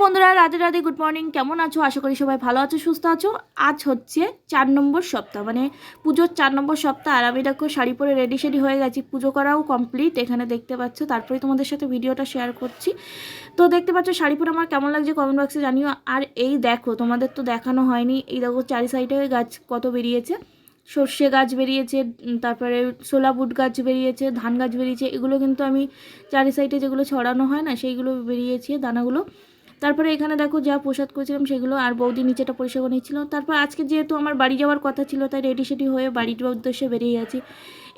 বন্ধুরা, Radhe Radhe, good morning. কেমন আছো? আশা করি সবাই ভালো আছো, সুস্থ আছো। আজ হচ্ছে 4 নম্বর সপ্তাহ, মানে পুজোর 4 নম্বর সপ্তাহ। আর আমি দেখো শাড়ি পরে রেডি শেডি হয়ে গেছি, পুজো করাও কমপ্লিট, এখানে দেখতে পাচ্ছ। তারপরে তোমাদের সাথে ভিডিওটা শেয়ার করছি। তো দেখতে পাচ্ছ শাড়ি পরে আমার কেমন লাগছে কমেন্ট বক্সে জানিও। আর এই দেখো, তোমাদের তো দেখানো হয়নি, এই দেখো চারি সাইডে গাছ কত বেরিয়েছে। সর্ষে গাছ বেরিয়েছে, তারপরে ছোলা বুট গাছ বেরিয়েছে, ধান গাছ বেরিয়েছে। এগুলো কিন্তু আমি চারি সাইডে যেগুলো ছড়ানো হয় না, সেইগুলো বেরিয়েছে দানাগুলো। তারপরে এখানে দেখো যা প্রসাদ করেছিলাম সেগুলো, আর বৌদি নিচেটা পরিষ্কার করে নিচ্ছিল। তারপর আজকে যেহেতু আমার বাড়ি যাওয়ার কথা ছিল, তাই রেডি সেডি হয়ে বাড়ির উদ্দেশ্যে বেরিয়ে গেছি।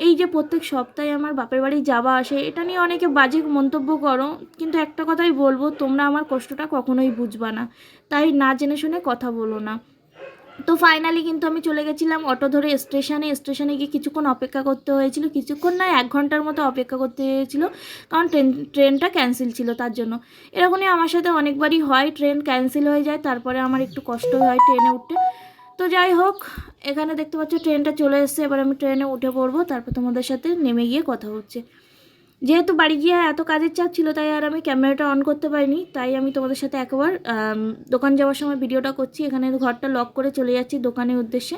এই যে প্রত্যেক সপ্তাহে আমার বাপের বাড়ি যাওয়া আসে, এটা নিয়ে অনেকে বাজে মন্তব্য করো, কিন্তু একটা কথাই বলবো, তোমরা আমার কষ্টটা কখনোই বুঝবা না, তাই না জেনে শুনে কথা বলো না। তো ফাইনালি কিন্তু আমি চলে গেছিলাম অটো ধরে স্টেশনে গিয়ে কিছুক্ষণ অপেক্ষা করতে হয়েছিল, কিছুক্ষণ না 1 ঘন্টার মতো অপেক্ষা করতে হয়েছিল, কারণ ট্রেনটা ক্যান্সেল ছিল তার জন্য। এরকমই আমার সাথে অনেকবারই হয়, ট্রেন ক্যান্সেল হয়ে যায়, তারপরে আমার একটু কষ্ট হয় ট্রেনে উঠতে। তো যাই হোক, এখানে দেখতে পাচ্ছ ট্রেনটা চলে এসেছে, এবার আমি ট্রেনে উঠে পড়বো, তারপর তোমাদের সাথে নেমে গিয়ে কথা হচ্ছে। যেহেতু বাড়ি গিয়ে এত কাজের চাপ ছিল, তাই আর আমি ক্যামেরাটা অন করতে পারিনি, তাই আমি তোমাদের সাথে একবার দোকান যাওয়ার সময় ভিডিওটা করছি। এখানে ঘরটা লক করে চলে যাচ্ছি দোকানের উদ্দেশ্যে।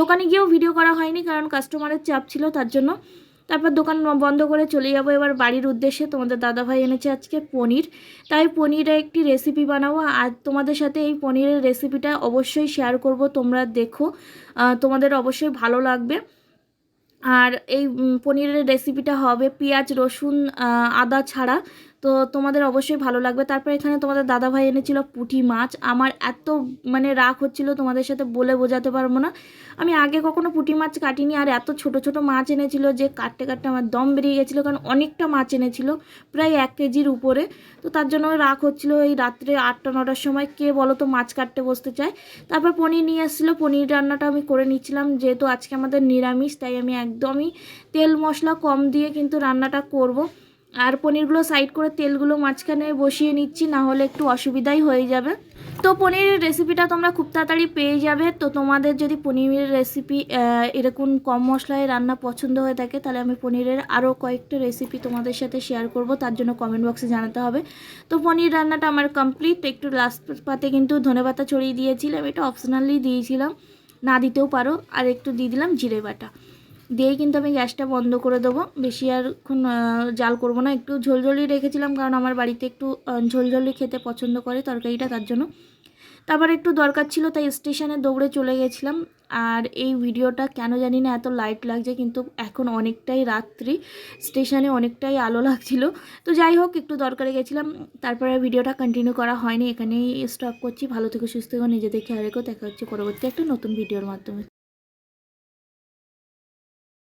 দোকানে গিয়েও ভিডিও করা হয়নি, কারণ কাস্টমারের চাপ ছিল তার জন্য। তারপর দোকান বন্ধ করে চলে যাবো এবার বাড়ির উদ্দেশ্যে। তোমাদের দাদাভাই এনেছে আজকে পনির, তাই পনিরের একটি রেসিপি বানাবো, আর তোমাদের সাথে এই পনিরের রেসিপিটা অবশ্যই শেয়ার করব। তোমরা দেখো, তোমাদের অবশ্যই ভালো লাগবে। আর এই পনিরের রেসিপিটা হবে পেঁয়াজ রসুন আদা ছাড়া, তো তোমাদের অবশ্যই ভালো লাগবে। তারপর এখানে তোমাদের দাদাভাই এনেছিল পুঁটি মাছ। আমার এত মানে রাগ হচ্ছিল, তোমাদের সাথে বলে বোঝাতে পারবো না। আমি আগে কখনো পুঁটি মাছ কাটিনি, আর এত ছোট ছোট মাছ এনেছিল যে কাটতে কাটতে আমার দম বেরিয়ে গেছিলো, কারণ অনেকটা মাছ এনেছিল, প্রায় 1 কেজির উপরে। তো তার জন্য রাগ হচ্ছিলো। এই রাত্রে 8টা-9টার সময় কে বলো তো মাছ কাটতে বসতে চায়। তারপর পনির নিয়ে এসেছিলো, পনির রান্নাটা আমি করে নিচ্ছিলাম, যেহেতু আজকে আমাদের নিরামিষ, তাই আমি একদমই তেল মশলা কম দিয়ে কিন্তু রান্নাটা করব। আর পনিরগুলো সাইড করে তেলগুলো মাঝখানে বসিয়ে নিচ্ছি, না হলে একটু অসুবিধাই হয়ে যাবে। তো পনিরের রেসিপিটা তোমরা খুব তাড়াতাড়ি পেয়ে যাবে। তো তোমাদের যদি পনিরের রেসিপি এরকম কম মশলায় রান্না পছন্দ হয়ে থাকে, তাহলে আমি পনিরের আরও কয়েকটা রেসিপি তোমাদের সাথে শেয়ার করব, তার জন্য কমেন্ট বক্সে জানাতে হবে। তো পনির রান্নাটা আমার কমপ্লিট। একটু লাস্ট পাতে কিন্তু ধনেপাতা ছড়িয়ে দিয়েছিলাম, এটা অপশনালি দিয়েছিলাম, না দিতেও পারো। আর একটু দিয়ে দিলাম জিরে বাটা, দিয়েই কিন্তু আমি গ্যাসটা বন্ধ করে দেবো। বেশি আর এখন জাল করব না, একটু ঝোলঝোলি রেখেছিলাম, কারণ আমার বাড়িতে একটু ঝোলঝোলি খেতে পছন্দ করে তরকারিটা, তার জন্য। তারপর একটু দরকার ছিল, তাই স্টেশনে দৌড়ে চলে গেছিলাম। আর এই ভিডিওটা কেন জানি না এত লাইট লাগছে, কিন্তু এখন অনেকটাই রাত্রি, স্টেশনে অনেকটাই আলো লাগছিল। তো যাই হোক, একটু দরকারে গেছিলাম, তারপরে ভিডিওটা কন্টিনিউ করা হয়নি, এখানেই স্টপ করছি। ভালো থেকো, সুস্থ থেকো, নিজেদের খেয়াল রেখো। দেখা হচ্ছে পরবর্তী একটা নতুন ভিডিওর মাধ্যমে।